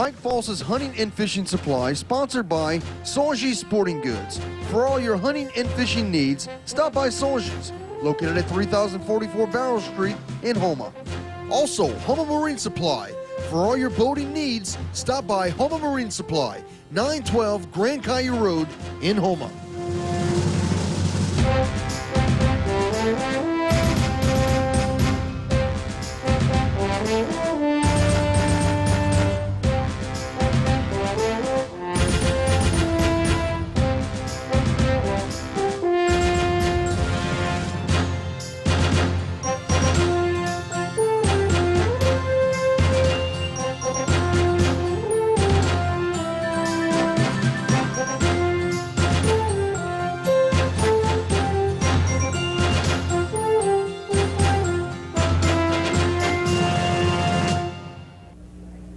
Pike Falls' Hunting and Fishing Supply, sponsored by Songy's Sporting Goods. For all your hunting and fishing needs, stop by Songy's, located at 3044 Barrow Street in Houma. Also, Houma Marine Supply. For all your boating needs, stop by Houma Marine Supply, 912 Grand Caillou Road in Houma.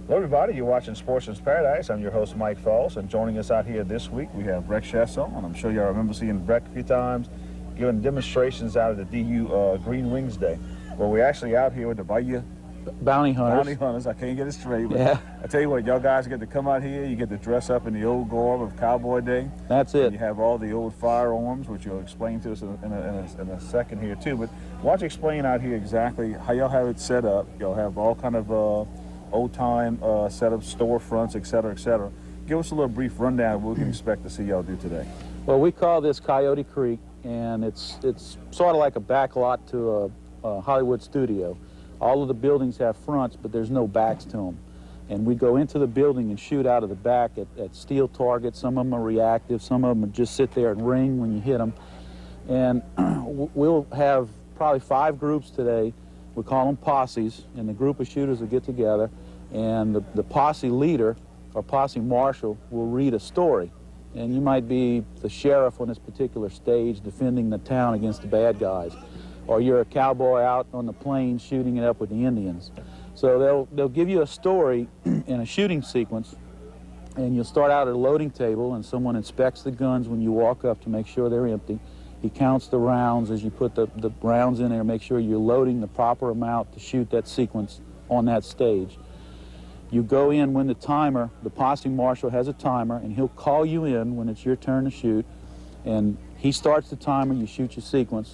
Everybody, you're watching Sportsman's Paradise. I'm your host, Mike Falls, and joining us out here this week, we have Breck Chasson, and I'm sure y'all remember seeing Breck a few times, giving demonstrations out of the DU Green Wings Day. Well, we're actually out here with the Bayou Bounty Hunters. I can't get it straight, but yeah. I tell you what, y'all guys get to come out here, you get to dress up in the old garb of Cowboy Day. That's it. And you have all the old firearms, which you'll explain to us in a second here, too. But why don't you explain out here exactly how y'all have it set up? Y'all have all kind of old-time setup, storefronts, et cetera, et cetera. Give us a little brief rundown of what we can expect to see y'all do today. Well, we call this Coyote Creek, and it's sort of like a back lot to a Hollywood studio. All of the buildings have fronts, but there's no backs to them. And we go into the building and shoot out of the back at steel targets. Some of them are reactive, some of them just sit there and ring when you hit them. And we'll have probably 5 groups today. We call them posses, and the group of shooters will get together, and the posse leader or posse marshal will read a story. And you might be the sheriff on this particular stage defending the town against the bad guys, or you're a cowboy out on the plains shooting it up with the Indians. So they'll give you a story in a shooting sequence, and you'll start out at a loading table, and someone inspects the guns when you walk up to make sure they're empty. He counts the rounds as you put the rounds in there, make sure you're loading the proper amount to shoot that sequence on that stage. You go in when the posse marshal has a timer, and he'll call you in when it's your turn to shoot, and he starts the timer, you shoot your sequence,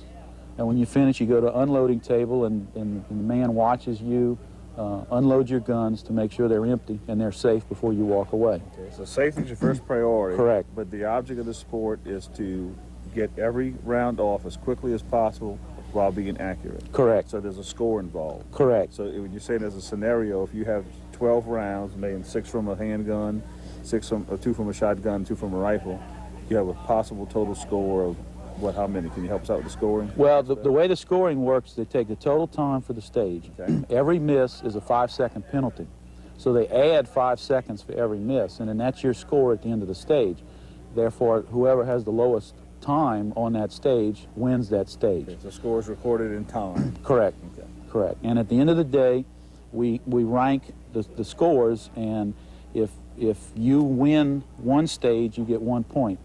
and when you finish, you go to unloading table, and the man watches you unload your guns to make sure they're empty and they're safe before you walk away. Okay, so safety is your first priority. Correct. But the object of the sport is to get every round off as quickly as possible while being accurate. Correct. So there's a score involved. Correct. So when you say there's a scenario, if you have 12 rounds, maybe 6 from a handgun, 2 from a shotgun, 2 from a rifle, you have a possible total score of what, how many? Can you help us out with the scoring? Well, the way the scoring works, they take the total time for the stage. Okay. Every miss is a 5-second penalty. So they add 5 seconds for every miss, and then that's your score at the end of the stage. Therefore, whoever has the lowest time on that stage wins that stage. Okay, so score is recorded in time. Correct. Okay. Correct. And at the end of the day, we rank the scores, and if you win one stage, you get 1 point.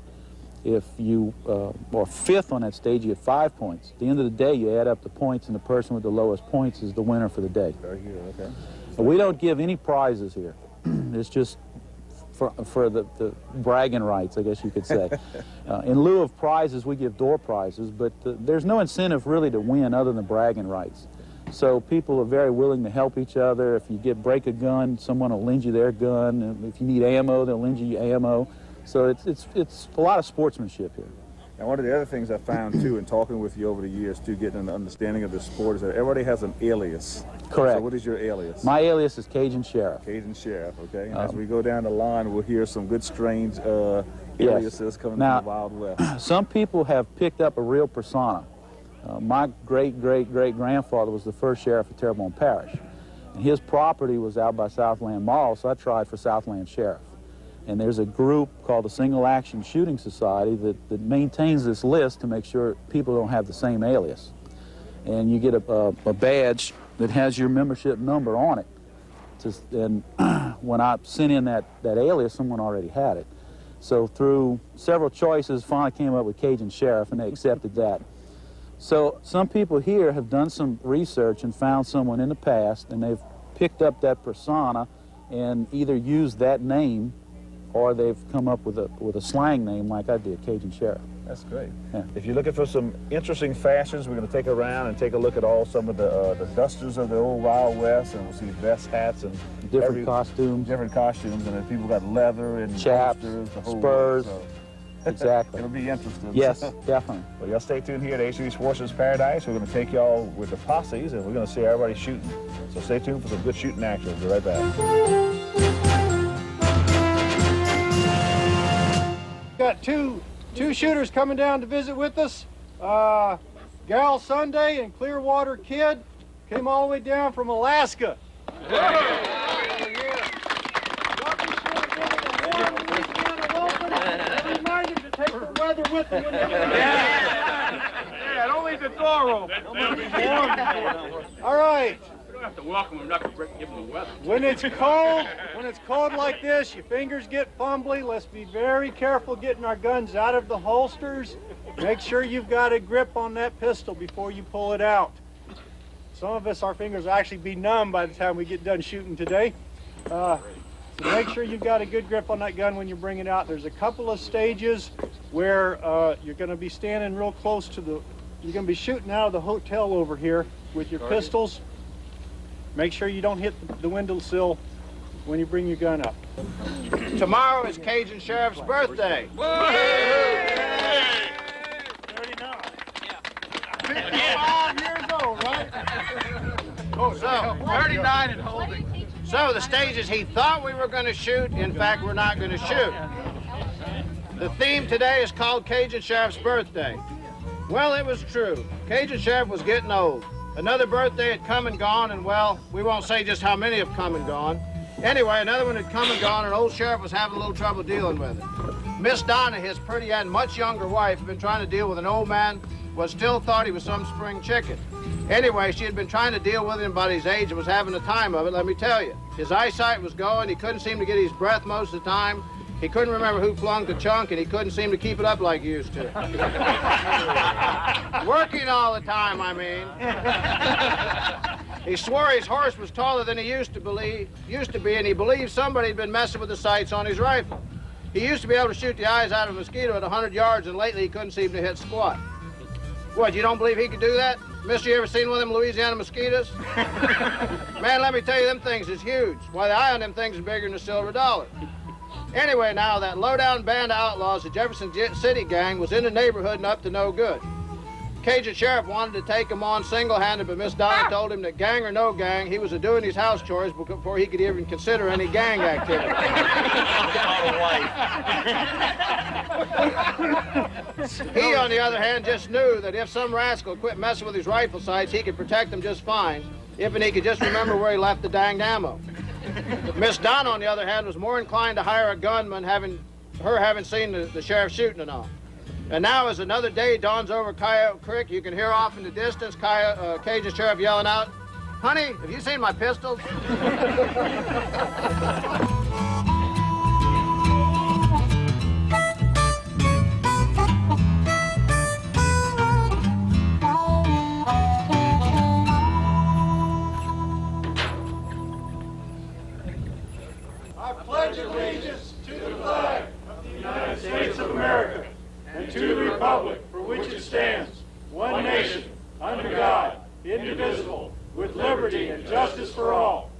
If you are 5th on that stage, you get 5 points. At the end of the day, you add up the points, and the person with the lowest points is the winner for the day. Very good. Okay. We don't give any prizes here. It's just for the bragging rights, I guess you could say. In lieu of prizes, we give door prizes, but there's no incentive really to win other than bragging rights. So people are very willing to help each other. If you break a gun, someone will lend you their gun. And if you need ammo, they'll lend you ammo. So it's a lot of sportsmanship here. And one of the other things I found, too, in talking with you over the years, too, getting an understanding of the sport, is that everybody has an alias. Correct. So what is your alias? My alias is Cajun Sheriff. Cajun Sheriff, okay. And as we go down the line, we'll hear some good, strange aliases coming from the Wild West. Some people have picked up a real persona. My great-great-great-grandfather was the first sheriff of Terrebonne Parish. And his property was out by Southland Mall, so I tried for Southland Sheriff. And there's a group called the Single Action Shooting Society that maintains this list to make sure people don't have the same alias. And you get a badge that has your membership number on it. And when I sent in that alias, someone already had it. So through several choices, finally came up with Cajun Sheriff, and they accepted that. So some people here have done some research and found someone in the past, and they've picked up that persona and either use that name or they've come up with a slang name like I did, Cajun Sheriff. That's great. Yeah. If you're looking for some interesting fashions, we're going to take around and take a look at some of the dusters of the old Wild West, and we'll see vests, hats, and Different costumes. Different costumes, and then people got leather and Chaps, holsters, the whole spurs. works, so. Exactly. It'll be interesting. Yes, definitely. Well, y'all stay tuned here at HCB Sportsman's Paradise. We're going to take y'all with the posses, and we're going to see everybody shooting. So stay tuned for some good shooting action. We'll be right back. Got two shooters coming down to visit with us. Gal Sunday and Clearwater Kid came all the way down from Alaska. Remind him to take the weather with him. Yeah, don't leave the door open. All right. You don't have to welcome him, not to give him the weather. When it's cold like this, your fingers get fumbly. Let's be very careful getting our guns out of the holsters. Make sure you've got a grip on that pistol before you pull it out. Some of us, our fingers will actually be numb by the time we get done shooting today. So make sure you've got a good grip on that gun when you bring it out. There's a couple of stages where you're going to be standing real close to you're going to be shooting out of the hotel over here with your pistols. Make sure you don't hit the windowsill when you bring your gun up. Tomorrow is Cajun Sheriff's birthday. 55 years old, right? Oh, so 39 and holding. So the stages he thought we were going to shoot, in fact, we're not going to shoot. The theme today is called Cajun Sheriff's birthday. Well, it was true. Cajun Sheriff was getting old. Another birthday had come and gone, and well, we won't say just how many have come and gone. Anyway, another one had come and gone, and old Sheriff was having a little trouble dealing with it. Miss Donna, his pretty and much younger wife, had been trying to deal with an old man who still thought he was some spring chicken. Anyway, she had been trying to deal with him about his age and was having the time of it, let me tell you. His eyesight was going, he couldn't seem to get his breath most of the time. He couldn't remember who flung the chunk, and he couldn't seem to keep it up like he used to. Working all the time, I mean. He swore his horse was taller than he used to be, and he believed somebody had been messing with the sights on his rifle. He used to be able to shoot the eyes out of a mosquito at 100 yards, and lately he couldn't seem to hit squat. What, you don't believe he could do that? Mister, you ever seen one of them Louisiana mosquitoes? Man, let me tell you, them things is huge. Why, the eye on them things is bigger than a silver dollar. Anyway, now, that low-down band of outlaws, the Jefferson City gang, was in the neighborhood and up to no good. Cajun Sheriff wanted to take him on single-handed, but Miss Donna told him that gang or no gang, he was doing his house chores before he could even consider any gang activity. He, on the other hand, just knew that if some rascal quit messing with his rifle sights, he could protect them just fine, if and he could just remember where he left the danged ammo. Miss Donna, on the other hand, was more inclined to hire a gunman, having seen the sheriff shooting and all. And now, as another day dawns over Coyote Creek, you can hear off in the distance Cajun Sheriff yelling out, "Honey, have you seen my pistols?" I pledge allegiance to the flag of the United States of America and to the republic for which it stands, one nation, under God, indivisible, with liberty and justice for all.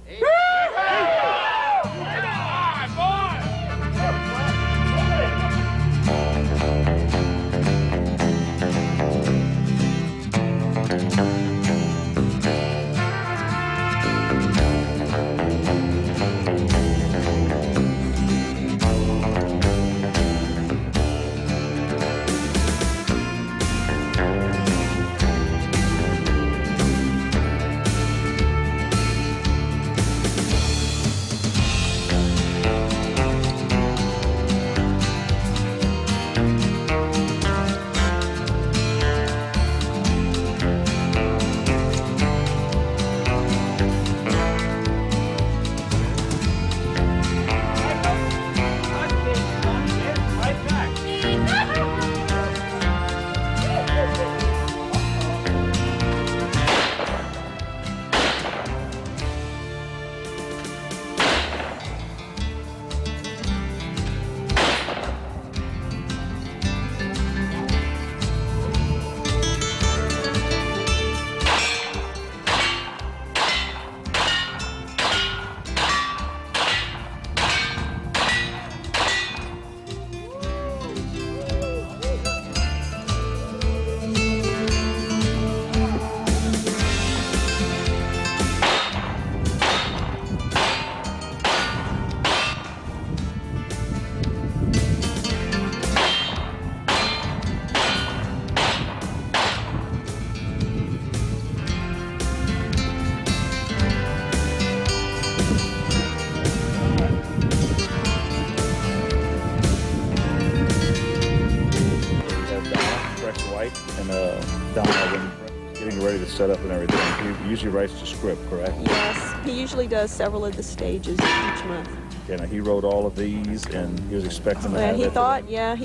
Donald when getting ready to set up and everything. He usually writes the script, correct? Yes, he usually does several of the stages each month. Yeah, now he wrote all of these, and he was expecting to Well, have he it.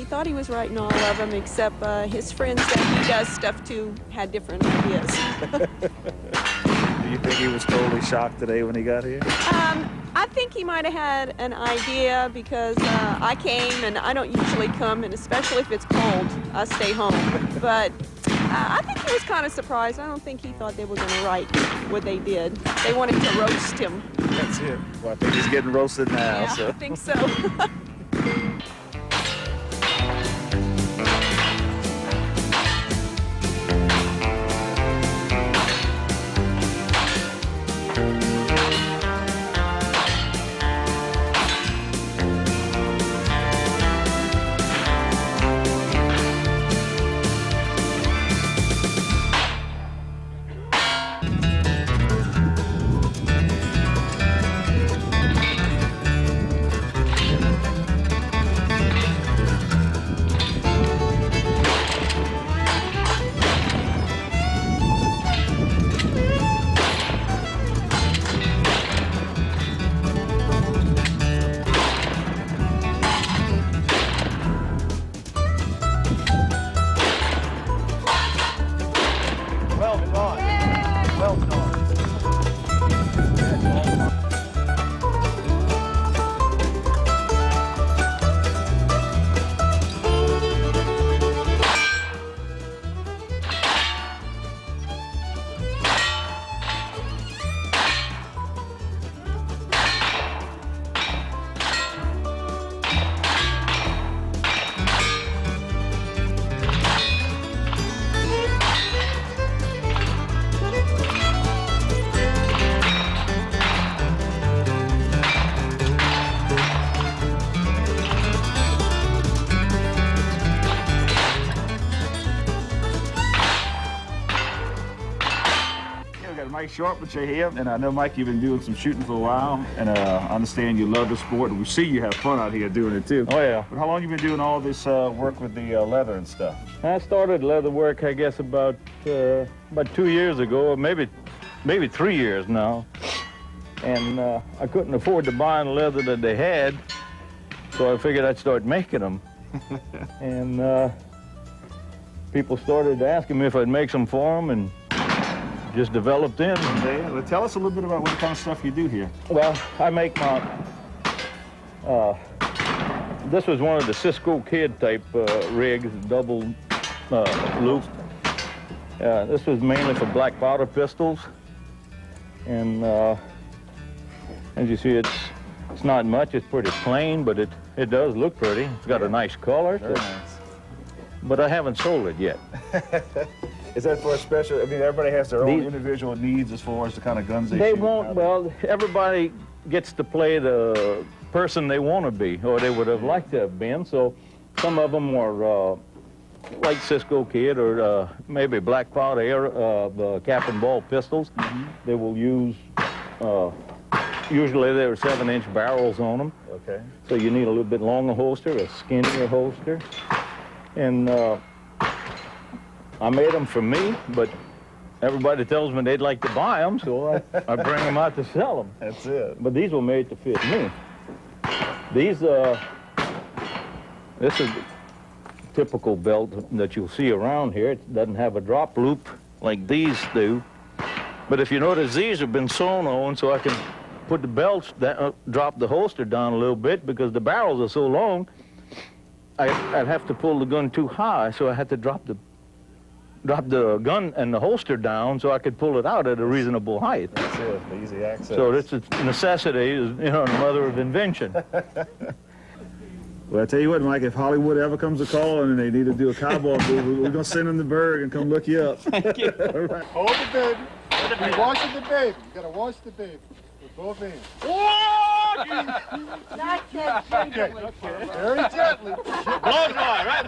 thought he was writing all of them, except his friends that he does stuff to had different ideas. Do you think he was totally shocked today when he got here? I think he might have had an idea because I came, and I don't usually come, and especially if it's cold, I stay home. But I think he was kind of surprised. I don't think he thought they were going to write what they did. They wanted to roast him. That's it. Well, I think he's getting roasted now. Yeah, So. I think so. Mike Sharpwich here, and I know, Mike, you've been doing some shooting for a while, and I understand you love the sport, and we see you have fun out here doing it too. Oh, yeah. But how long have you been doing all this work with the leather and stuff? I started leather work, I guess, about 2 years ago, or maybe 3 years now. And I couldn't afford to buy the leather that they had, so I figured I'd start making them. And people started asking me if I'd make some for them, and just developed in. Yeah, well, tell us a little bit about what kind of stuff you do here. Well, I make my, this was one of the Cisco Kid type rigs, double loop. This was mainly for black powder pistols. And as you see, it's not much, it's pretty plain, but it does look pretty. It's got a nice color. Very nice. But I haven't sold it yet. Is that for a special, I mean, everybody has their own individual needs as far as the kind of guns they shoot? They won't, well, everybody gets to play the person they want to be, or they would have liked to have been. So some of them are like Cisco Kid, or maybe black powder the cap and ball pistols. Mm-hmm. They will use, usually there are 7-inch barrels on them. Okay. So you need a little bit longer holster, a skinnier holster. And I made them for me, but everybody tells me they'd like to buy them, so I bring them out to sell them. That's it. But these were made to fit me. These, this is a typical belt that you'll see around here. It doesn't have a drop loop like these do. But if you notice, these have been sewn on so I can put the belts down, drop the holster down a little bit, because the barrels are so long, I'd have to pull the gun too high, so I had to drop the gun and the holster down so I could pull it out at a reasonable height. That's it, the easy access. So this is necessity is, you know, the mother of invention. Well, I tell you what, Mike, if Hollywood ever comes a call and they need to do a cowboy movie, we're going to send them to Berg and come look you up. Thank you. All right. Hold the baby. You're washing the baby. You got to wash the baby with both hands. Not that gently. Okay. Very gently. Blow dry, right?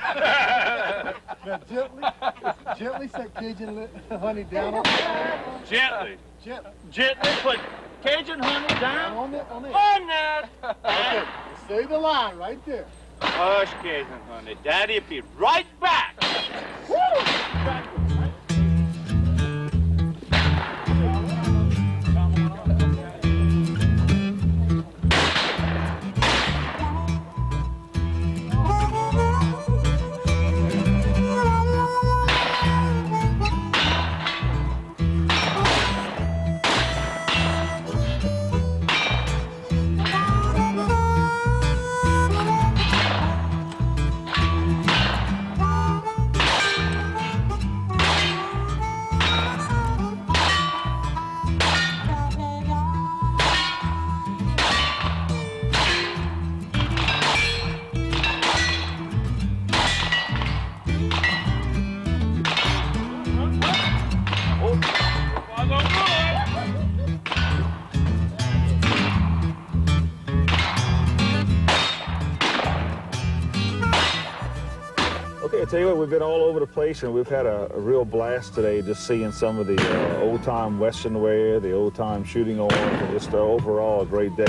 Now, gently set Cajun honey down on it. Gently. Gently. Gently put Cajun honey down On it. on that. Okay. Say the line right there. Hush, Cajun honey. Daddy'll be right back. Backwards, right? I tell you what, we've been all over the place, and we've had a real blast today just seeing some of the old-time Western wear, the old-time shooting arms, and just overall a great day.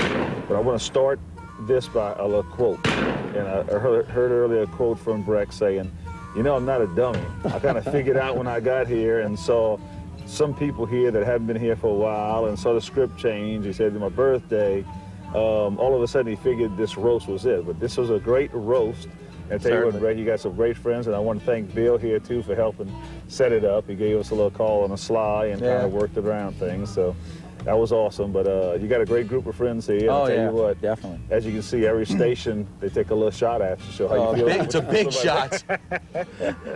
But I want to start this by a little quote. And I heard earlier a quote from Breck saying, you know, I'm not a dummy. I kind of figured out when I got here and saw some people here that hadn't been here for a while and saw the script change. He said, my birthday, all of a sudden he figured this roast was it. But this was a great roast. And I tell you what, Breck, you got some great friends, and I want to thank Bill here, too, for helping set it up. He gave us a little call on the sly and kind of worked it around things. So that was awesome. But you got a great group of friends here. Oh, I'll tell you what, definitely. As you can see, every station, they take a little shot at you. Show how you feel. It's a big shot.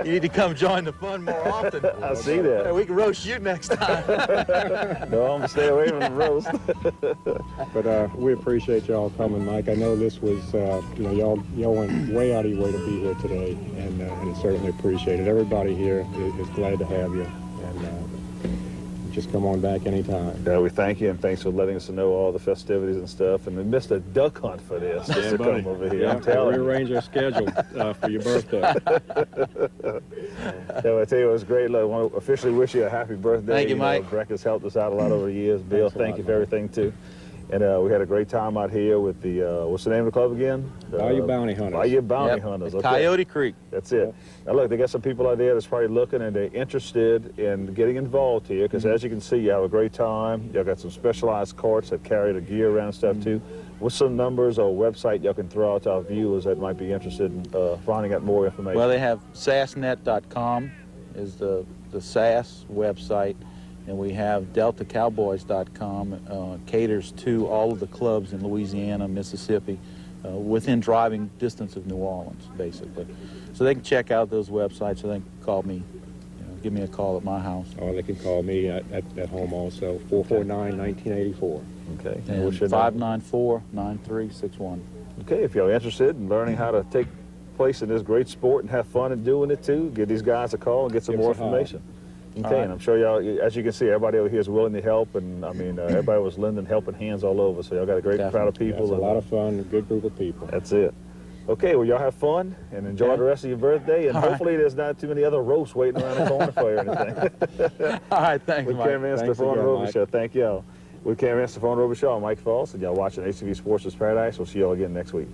You need to come join the fun more often. I see that. Yeah, we can roast you next time. No, I'm going to stay away from the roast. But we appreciate y'all coming, Mike. I know this was, you know, y'all went way out of your way to be here today, and it's certainly appreciated. Everybody here is glad to have you, and just come on back anytime. Yeah, we thank you, and thanks for letting us know all the festivities and stuff. And we missed a duck hunt for this, just to come over here. Yeah, I'm telling you. rearrange our schedule for your birthday. Yeah, I tell you, it was great. Look, I want to officially wish you a happy birthday. Thank you, Mike. Breck has helped us out a lot over the years. Bill, thank you for everything, too. And we had a great time out here with the, what's the name of the club again? Bayou Bounty Hunters. Bayou Bounty Hunters. Okay. Coyote Creek. That's it. Now look, they got some people out there that's probably looking and they're interested in getting involved here, because as you can see, you have a great time. Y'all got some specialized carts that carry the gear around and stuff too. What's some numbers or website y'all can throw out to our viewers that might be interested in finding out more information? Well, they have sassnet.com is the SAS website. And we have deltacowboys.com, caters to all of the clubs in Louisiana, Mississippi, within driving distance of New Orleans, basically. So they can check out those websites, or they can call me, give me a call at my house. Or they can call me at home also, 449-1984. Okay. And 594-9361. Okay, if you're interested in learning how to take place in this great sport and have fun in doing it too, give these guys a call and get some more information. Okay, and I'm sure y'all, as you can see, everybody over here is willing to help, and I mean, everybody was lending helping hands all over, so y'all got a great crowd of people. It's a lot of fun, a good group of people. That's it. Okay, well, y'all have fun and enjoy the rest of your birthday, and hopefully there's not too many other roasts waiting around the corner for you or anything. All right, thanks, With Mike. Cameraman Stephon Robichaud, thank y'all. With Cameraman Stephon Robichaud, I'm Mike Falls, and y'all watching HTV Sportsman's Paradise. We'll see y'all again next week.